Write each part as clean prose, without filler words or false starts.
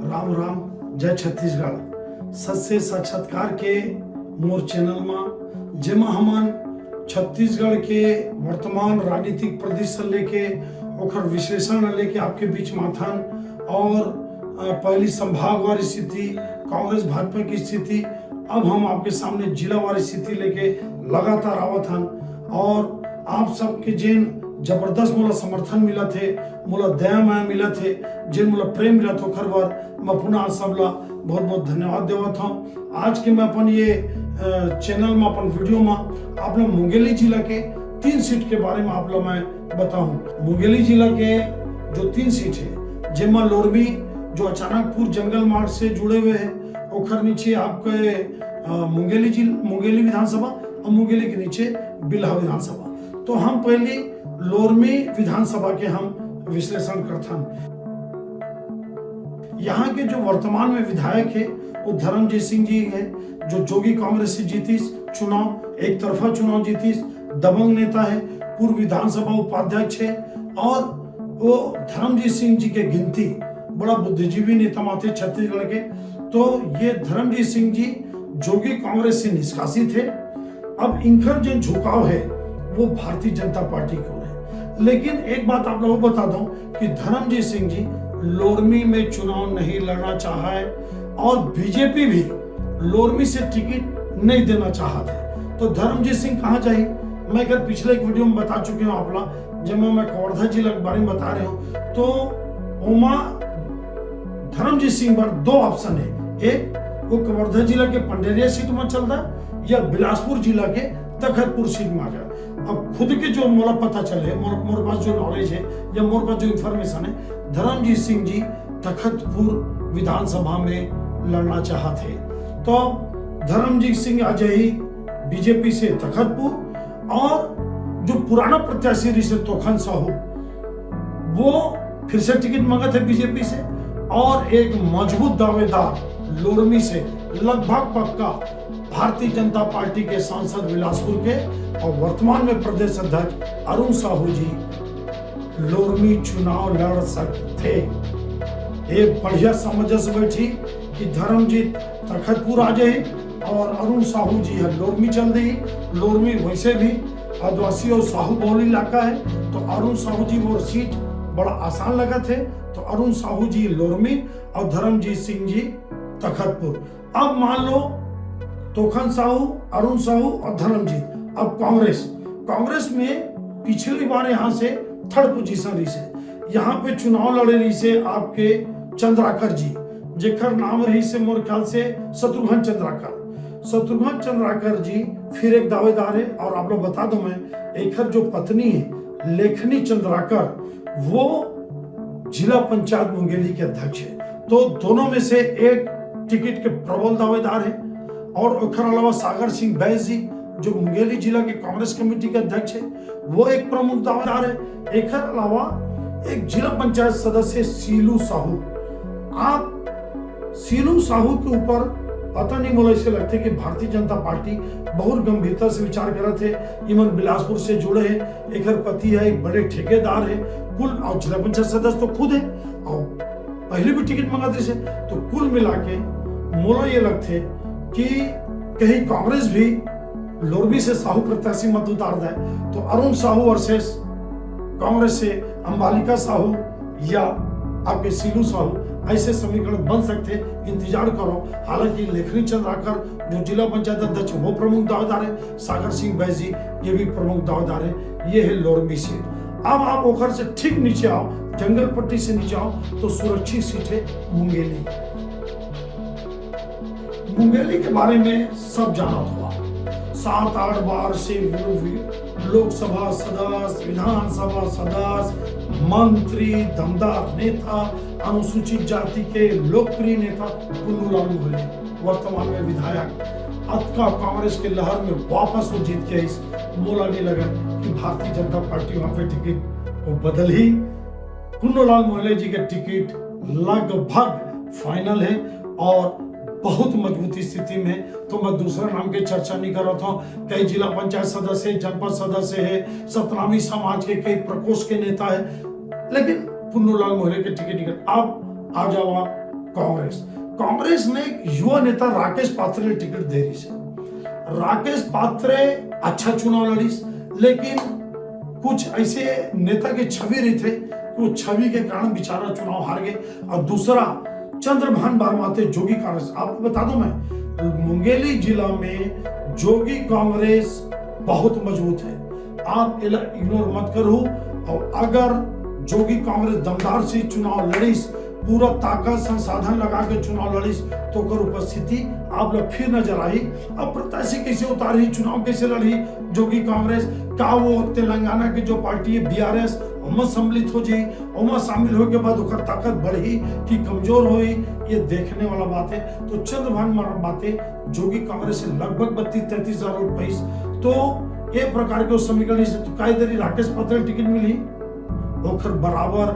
राम राम जय छत्तीसगढ़ सत से साक्षात्कार के मोर चैनल में जेमा हमन छत्तीसगढ़ के वर्तमान राजनीतिक परिदृश्य लेके ओकर विश्लेषण लेके आपके बीच में थन और पहली संभागवार स्थिति कांग्रेस भाजपा की स्थिति अब हम आपके सामने जिलावार स्थिति लेके लगातार आवत हन और आप सबके जेन जबरदस्त मोला समर्थन मिला थे, मोला दया माया मिला थे, जिन मोला प्रेम मिला तो खर बार मैं पुनः सबला बहुत बहुत धन्यवाद देवत हूँ। आज के मैं अपन ये चैनल में अपन वीडियो में आप लोग मुंगेली जिला के 3 सीट के बारे में आप लोग मैं बताऊं। मुंगेली जिला के जो 3 सीट है जेमा लोरमी जो अचानकपुर जंगल मार्ग से जुड़े हुए हैं, ओखर नीचे आपके मुंगेली विधानसभा और मुंगेली के नीचे बिल्हा विधानसभा। तो हम पहले लोरमी विधानसभा के हम विश्लेषण करथन। यहाँ के जो वर्तमान में विधायक है वो धर्मजीत सिंह जी है, जो जोगी कांग्रेस से जीतीस चुनाव, एक तरफा चुनाव जीतीस, दबंग नेता है, पूर्व विधानसभा उपाध्यक्ष है और वो धर्मजीत सिंह जी के गिनती बड़ा बुद्धिजीवी नेता माथे छत्तीसगढ़ के। तो ये धर्मजीत सिंह जी जोगी कांग्रेस से निष्कासित है। अब इनका जो झुकाव है वो भारतीय जनता पार्टी की ओर है। लेकिन एक बात आप लोगों को बता दूं कि धर्मजीत सिंह जी लोरमी में चुनाव नहीं लड़ना चाहा है और बीजेपी भी लोरमी से टिकट नहीं देना चाहते। तो धर्मजीत सिंह कहाँ जाए, मैं कल पिछले एक वीडियो में बता चुके हूँ आप लोग, जब मैं कवर्धा जिला के बारे में बता रहे हूँ। तो ओमा धर्मजीत सिंह पर 2 ऑप्शन है, एक वो कवर्धा जिला के पंडेरिया सीट में चलता है या बिलासपुर जिला के तखतपुर सीट में आ जाए। अब खुद के जो मोला पता चले, मोर पास जो नॉलेज है या मोर पास जो इंफॉर्मेशन है, धर्मजीत सिंह जी तखतपुर विधानसभा में लड़ना चाहते। तो धर्मजीत सिंह आ जाए बीजेपी से तखतपुर और जो पुराना प्रत्याशी ऋषि तोखन साहू वो फिर से टिकट मांगा थे बीजेपी से और एक मजबूत दावेदार लोरमी से लगभग पक्का भारतीय जनता पार्टी के सांसद बिलासपुर के और वर्तमान में प्रदेश अध्यक्ष अरुण साहू जी लोरमी चुनाव लड़ सकते। एक बढ़िया समझ से बैठी कि धर्मजीत तखतपुर आ जाए और अरुण साहू जी है लोरमी चल रही। लोरमी वैसे भी आदिवासी और साहू बहुल इलाका है, तो अरुण साहू जी वो सीट बड़ा आसान लगा थे। तो अरुण साहू जी लोरमी और धर्मजीत सिंह जी तखतपुर। अब मान लो तोखन साहू, अरुण साहू और धर्मजीत। अब कांग्रेस में पिछली बार यहाँ से 3rd पोजीशन रही से, यहाँ पे चुनाव लड़े रही से आपके चंद्राकर जी, जेकर नाम रही से मोर ख्याल से शत्रुघ्न चंद्राकर जी फिर एक दावेदार है। और आप लोग बता दो मैं एक जो पत्नी है लेखनी चंद्राकर वो जिला पंचायत मुंगेली के अध्यक्ष है। तो दोनों में से एक टिकट के प्रबल दावेदार है। और उसके अलावा सागर सिंह बैस जी जो मुंगेली जिला के कांग्रेस कमेटी के अध्यक्ष है वो एक प्रमुख दावेदार है। एक अलावा एक जिला पंचायत सदस्य सीलू साहू। आप सीलू साहू के ऊपर पता नहीं मुझे ऐसे लगते कि भारतीय जनता पार्टी बहुत गंभीरता से विचार कर रहे थे। इमन बिलासपुर से जुड़े हैं, एक पति है, एक बड़े ठेकेदार है, कुल और जिला पंचायत सदस्य तो खुद है और पहले भी टिकट मंगाते से। तो कुल मिला के मोला ये लगते कि कहीं कांग्रेस भी लोरमी से साहू प्रत्याशी मत उतार दे तो अरुण साहू वर्सेस कांग्रेस से अंबालिका साहू या आपके सीलू साहू ऐसे समीकरण बन सकते। इंतजार करो। हालांकि लेखनी चंद्राकर जो जिला पंचायत अध्यक्ष वो प्रमुख दावेदार है, सागर सिंह बैस जी ये भी प्रमुख दावेदार है। ये है लोरमी सीट। अब आप ओखर से ठीक नीचे आओ, जंगल पट्टी से नीचे आओ तो सुरक्षित सीट है मुंगेली। मुंगेली के बारे में सब जाना हुआ, 7-8 बार से लोकसभा सदस्य, विधानसभा सदस्य, मंत्री, दमदार नेता, अनुसूचित जाति के लोकप्रिय नेता पुन्नूलाल मोहले वर्तमान में विधायक। अतका कांग्रेस के लहर में वापस वो जीत के इस मोला नहीं लगा कि भारतीय जनता पार्टी वहां पे टिकट वो बदल ही। पुन्नूलाल मोहले जी के टिकट लगभग फाइनल है और बहुत मजबूती स्थिति में। तो मैं दूसरा नाम की चर्चा नहीं कर रहा था। कई जिला पंचायत सदस्य, जनपद सदस्य है, सतनामी समाज के कई प्रकोष्ठ के नेता है, लेकिन पुन्नूलाल मोहले के टिकट। अब आ जाओ कांग्रेस कांग्रेस ने एक युवा नेता राकेश पात्रे टिकट दे रही से। राकेश पात्रे अच्छा चुनाव लड़ीस, लेकिन कुछ ऐसे नेता के छवि रही थे कि वो छवि के कारण बेचारा चुनाव हार गए। और दूसरा चंद्रभान बारमाते जोगी कांग्रेस। आपको बता दूं मैं, मुंगेली जिला में जोगी कांग्रेस बहुत मजबूत है, आप इग्नोर मत करो। और अगर जोगी कांग्रेस दमदार से चुनाव लड़ीस, पूरा ताकत संसाधन लगा के चुनाव लड़ीस, तो कर उपस्थिति आप लोग फिर नजर आई। अब प्रत्याशी कैसे उतारी, चुनाव कैसे लड़ी जोगी कांग्रेस का, वो तेलंगाना की जो पार्टी है बीआरएस उनमें सम्मिलित हो जाई, उनमें शामिल होने के बाद उसका ताकत बढ़ी कि कमजोर हुई, ये देखने वाला बात है। तो चंद्रभान बातें जोगी कांग्रेस से लगभग 32-33 हजार वोट पाइस। तो ये प्रकार के समीकरण से तो कायदरी राकेश पात्रे टिकट मिली, ओखर बराबर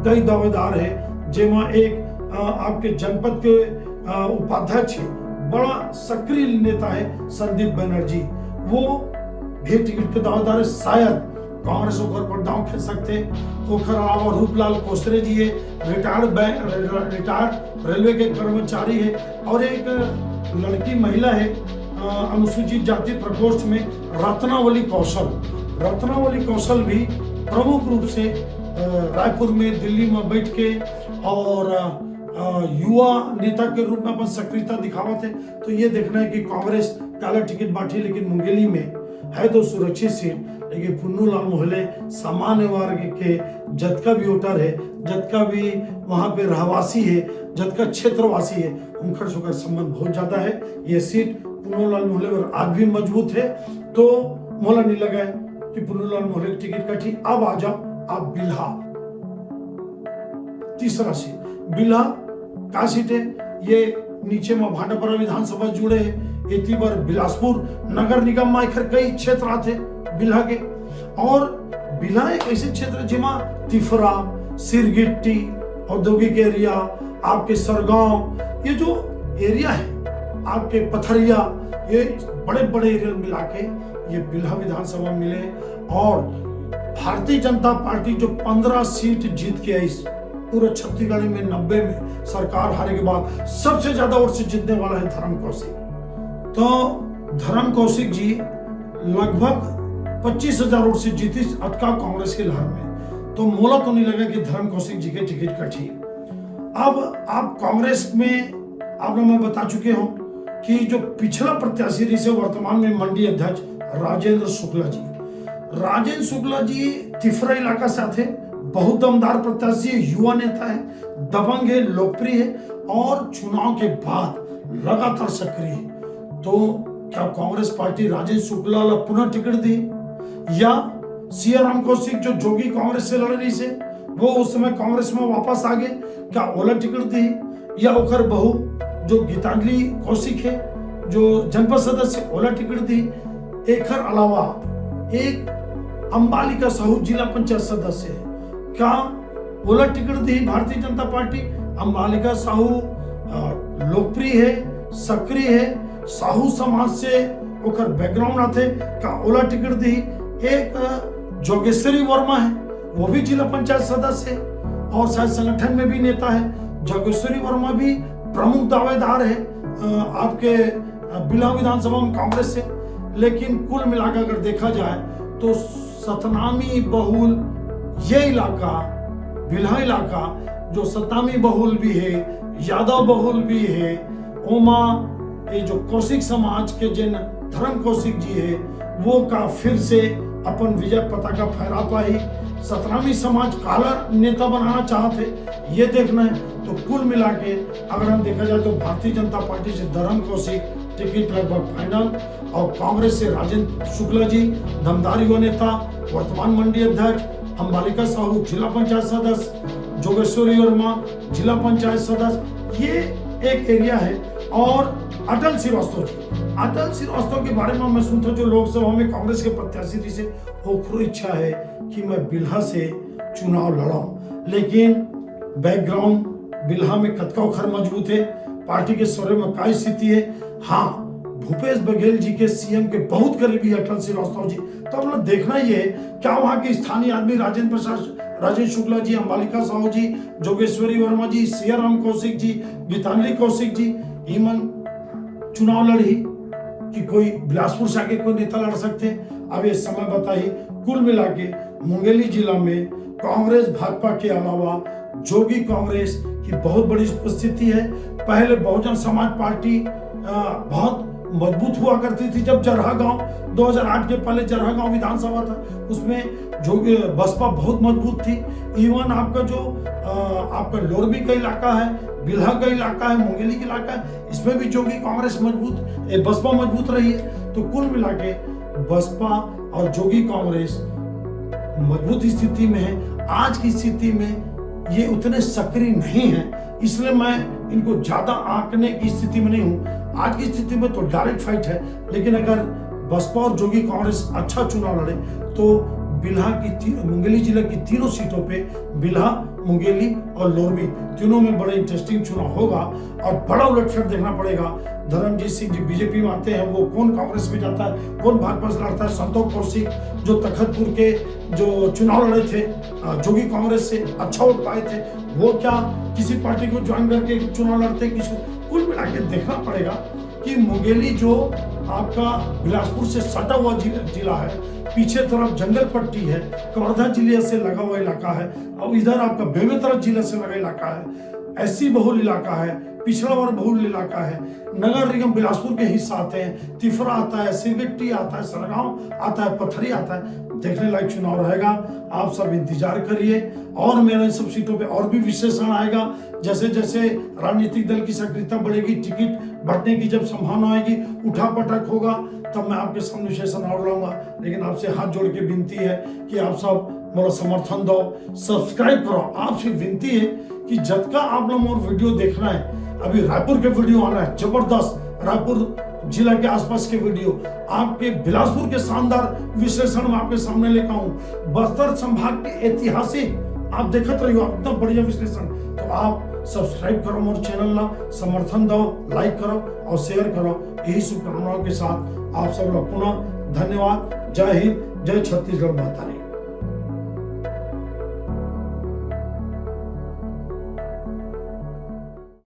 कई दावेदार है, जेमा एक आपके जनपद के उपाध्यक्ष है, बड़ा सक्रिय नेता है संदीप बनर्जी, वो भी टिकट के दावेदार है। शायद कांग्रेस ओखर पर दांव खेल सकते। ओखर अलावा रूपलाल कोसरे जी है, रिटायर्ड रेलवे के कर्मचारी है, और एक लड़की महिला है अनुसूचित जाति प्रकोष्ठ में, रत्नावली कौशल भी प्रमुख रूप से रायपुर में, दिल्ली में बैठ के और युवा नेता के रूप में अपन सक्रियता दिखावा थे। तो ये देखना है कि कांग्रेस काला टिकट बांटी, लेकिन मुंगेली में है तो सुरक्षित सीट, लेकिन पुन्नूलाल मोहले सामान्य वर्ग के जतका भी वोटर है, जतका भी वहां पे रहवासी है, जतका क्षेत्रवासी है, उनका सुखर संबंध बहुत ज्यादा है। ये सीट पुन्नूलाल मोहले पर आज भी मजबूत है। तो मोला नहीं लगा है कि पुन्नूलाल मोहले की टिकट कटी। अब आ जाओ आप बिल्हा, तीसरा सीट बिल्हा का सीट है, ये नीचे में भाटापारा विधानसभा जुड़े है, इतनी बार बिलासपुर नगर निगम में कई क्षेत्र आते बिल्हा के। और बिल्हा एक ऐसे क्षेत्र जिमा तिफरा, सिरगिट्टी औद्योगिक एरिया, आपके सरगांव, ये जो एरिया है आपके पथरिया, ये बड़े बड़े एरिया मिला के ये बिल्हा विधानसभा मिले। और भारतीय जनता पार्टी जो 15 सीट जीत के आई पूरे छत्तीसगढ़ में, 90 में सरकार हारे के बाद सबसे ज्यादा वोट से जीतने वाला है धर्म कौशिक। तो धर्म कौशिक जी लगभग 25,000 वोट से जीती अटका कांग्रेस के लहर में। तो मोला तो नहीं लगा कि धर्म कौशिक जी के टिकट कटी। अब आप कांग्रेस में आप लोग मैं बता चुके हूं कि जो पिछला प्रत्याशी रही से वर्तमान में मंडी अध्यक्ष राजेंद्र शुक्ला जी तिफरा इलाका से आते, बहुत दमदार प्रत्याशी है, युवा नेता है, दबंग है, लोकप्रिय है और चुनाव के बाद लगातार सक्रिय है। तो क्या कांग्रेस पार्टी राजेंद्र शुक्ला को पुनः टिकट दी, या सीआराम कौशिक जो जोगी कांग्रेस से लड़ रही से वो उस समय कांग्रेस में वापस आ गए, क्या ओला टिकट दी, या ओखर बहू जो गीतांजलि कौशिक है जो जनपद सदस्य ओला टिकट दी। एकर अलावा एक अंबालिका साहू जिला पंचायत सदस्य है, क्या ओला टिकट दी भारतीय जनता पार्टी। अंबालिका साहू लोकप्रिय है, सक्रिय है, साहू समाज से ओकर बैकग्राउंड आते, क्या ओला टिकट दी। एक जोगेश्वरी वर्मा है, वो भी जिला पंचायत सदस्य है और शायद संगठन में भी नेता है। जोगेश्वरी वर्मा भी प्रमुख दावेदार है आपके बिल्हा विधानसभा में कांग्रेस से। लेकिन कुल मिलाकर अगर देखा जाए तो सतनामी बहुल ये इलाका, बिल्हा इलाका जो सतनामी बहुल भी है, यादव बहुल भी है, ओमा ये जो कौशिक समाज के जिन धर्म कौशिक जी है वो का फिर से अपन विजय पताका फहरा पाई। सतनामी समाज काला नेता बनाना चाहते, ये देखना है। तो कुल मिला के अगर हम देखा जाए तो भारतीय जनता पार्टी से धर्म कौशिक टिकट लगभग फाइनल, और कांग्रेस से राजेंद्र शुक्ला जी दमदार युवा नेता, वर्तमान मंडी अध्यक्ष, अंबालिका साहू जिला पंचायत सदस्य, जोगेश्वरी वर्मा जिला पंचायत सदस्य, ये एक एरिया है। और अटल श्रीवास्तव के बारे में मैं सुनता जो लोकसभा में कांग्रेस के प्रत्याशी से ओखरो इच्छा है कि मैं बिल्हा से चुनाव लड़ाऊं, लेकिन बैकग्राउंड बिल्हा में कतका खर मजबूत है, पार्टी के सौरे में क्या स्थिति है। हाँ, भूपेश बघेल जी के सीएम के बहुत करीबी अटल श्रीवास्तव जी, तो हम लोग देखना ही है क्या वहां के स्थानीय आदमी राजेश शुक्ला जी, अंबालिका साहू जी, जोगेश्वरी वर्मा जी, सियाराम कौशिक जी, गीतांजलि कौशिक जी ईमन चुनाव लड़ी कि कोई बिलासपुर से आके कोई नेता लड़ सकते। अब ये समय बताइए, कुल मिला के मुंगेली जिला में कांग्रेस भाजपा के अलावा जोगी कांग्रेस की बहुत बड़ी उपस्थिति है। पहले बहुजन समाज पार्टी बहुत मजबूत हुआ करती थी। जब जरहा गांव 2008 के पहले जरहा गांव विधानसभा था, उसमें जो बसपा बहुत मजबूत थी। इवन आपका जो आपका लोरबी का इलाका है, बिल्हा का इलाका है, मुंगेली का इलाका है, इसमें भी जोगी कांग्रेस बसपा मजबूत रही है। तो कुल मिला के बसपा और जोगी कांग्रेस मजबूत स्थिति में है। आज की स्थिति में ये उतने सक्रिय नहीं है, इसलिए मैं इनको ज्यादा आंकने की स्थिति में नहीं हूं। आज की स्थिति में तो डायरेक्ट फाइट है, लेकिन अगर बसपा और जोगी कांग्रेस अच्छा चुनाव लड़े तो बिल्हा की मुंगेली जिले की तीनों सीटों पे, बिल्हा, मुंगेली और लोरबी, तीनों में बड़ा इंटरेस्टिंग चुनाव होगा और बड़ा उलटफेर देखना पड़ेगा। धर्मजीत सिंह जी बीजेपी में आते हैं, वो कौन कांग्रेस में जाता है, कौन भाजपा से लड़ता है। संतोष कौशिक जो तखतपुर के जो चुनाव लड़े थे जोगी कांग्रेस से, अच्छा वोट पाए थे, वो क्या किसी पार्टी को ज्वाइन करके चुनाव लड़ते किसी। कुल मिला के देखना पड़ेगा कि मुंगेली जो आपका बिलासपुर से सटा हुआ जिला है, पीछे तरफ जंगल पट्टी है, कवर्धा जिले से लगा हुआ इलाका है, और इधर आपका बेमेतरा जिले से लगा इलाका है, एससी बहुल इलाका है, पिछड़ा वर्ग बहुल इलाका है। नगर निगम बिलासपुर के हिस्सा आते हैं, तिफरा आता है, सिरगिट्टी आता है, सरगांव आता है, पथरी आता है। देखने लायक चुनाव रहेगा, आप सब इंतजार करिए। और मेरे इन सब सीटों पे और भी विश्लेषण आएगा। जैसे जैसे राजनीतिक दल की सक्रियता बढ़ेगी, टिकट बढ़ने की जब संभावना आएगी, उठापटक होगा, तब मैं आपके सामने विश्लेषण और लाऊंगा। लेकिन आपसे हाथ जोड़ के विनती है कि आप सब मेरा समर्थन दो, सब्सक्राइब करो। आपसे विनती है कि जब का आप लोग और वीडियो देखना है, अभी रायपुर के वीडियो आना है जबरदस्त, रायपुर जिला के आसपास के वीडियो, आपके बिलासपुर के शानदार विश्लेषण में आपके सामने लेकर आऊं, बस्तर संभाग के ऐतिहासिक आप देखते रहिए, इतना बढ़िया विश्लेषण। तो आप सब्सक्राइब करो मोर चैनल ला, समर्थन दो, लाइक करो और शेयर करो। यही शुभकामनाओं के साथ आप सब लोग पुनः धन्यवाद। जय हिंद, जय छत्तीसगढ़ माता।